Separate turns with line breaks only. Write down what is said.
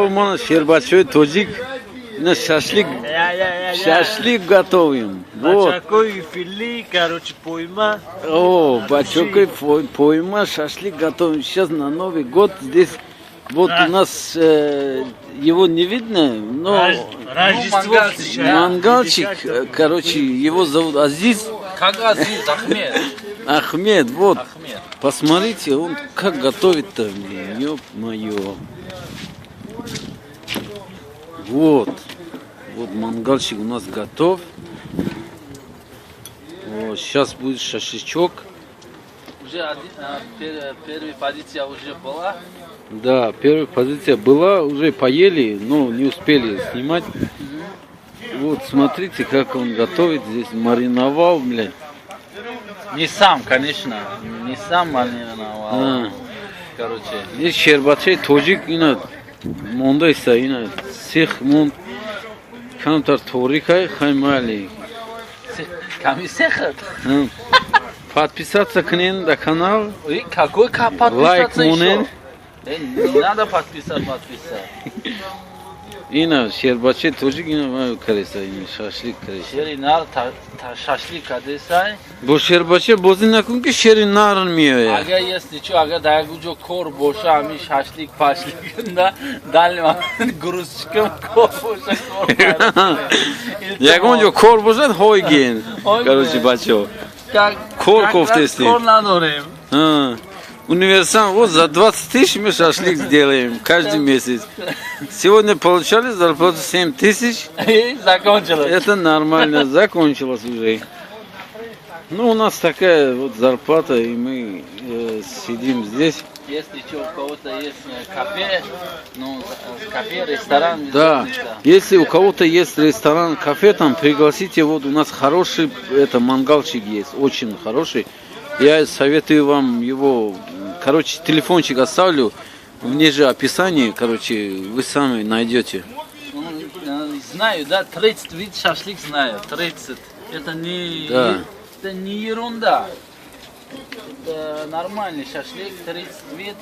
О, мана Щербачевой тоджик. На шашлык готовим. Вот.
Бачаковый филе, короче, пойма.
О, бачаковый пойма, шашлык готовим. Сейчас на Новый год здесь. Вот у нас его не видно, но мангальчик, короче, его зовут Азиз.
Как Азиз? Ахмед.
Ахмед, вот.
Ахмед.
Посмотрите, он как готовит-то, ё-моё. Вот. Вот мангальчик у нас готов. Вот, сейчас будет шашлычок.
Уже первая позиция уже была.
Да, первая позиция была, уже поели, но не успели снимать. Вот, смотрите, как он готовит здесь, мариновал, блядь.
Не сам, конечно, не сам мариновал. Короче.
Здесь Щербачей тоджик, ина, мондайса, ина, сих мон, камтар торикай, хаймали.
Камисехат.
Подписаться к ним на канал.
Какой подписаться
Лайк мунен.
Не надо подписать.
Ина Щербачей тоджик, ина кареса, ина шашлик кареса.
Шеринар шашлик кадесай.
Бо Щербачей бози накун ки шеринар миоя.
Ага, если что, ага, дайгуджо кор боша, ами шашлик пашлик, да, дальма грузчиком кор боша кор.
Ягонжо кор бошад хойген. Короче, бачо. Кор кофтести.
Кор надорим.
Универсам, вот за 20 тысяч мы шашлик сделаем каждый месяц. Сегодня получали зарплату 7 тысяч.
И закончилось.
Это нормально, закончилось уже. Ну, у нас такая вот зарплата, и мы сидим здесь.
Если что, у кого-то есть кафе, ну, кафе, ресторан.
Да, если у кого-то есть ресторан, кафе, там пригласите, вот у нас хороший, это мангальчик есть, очень хороший. Я советую вам его, короче, телефончик оставлю в ниже описании, короче, вы сами найдете.
Знаю, да, 30 вид шашлик знаю, 30. Это не,
Да.
это не ерунда. Это нормальный шашлик, 30 вид.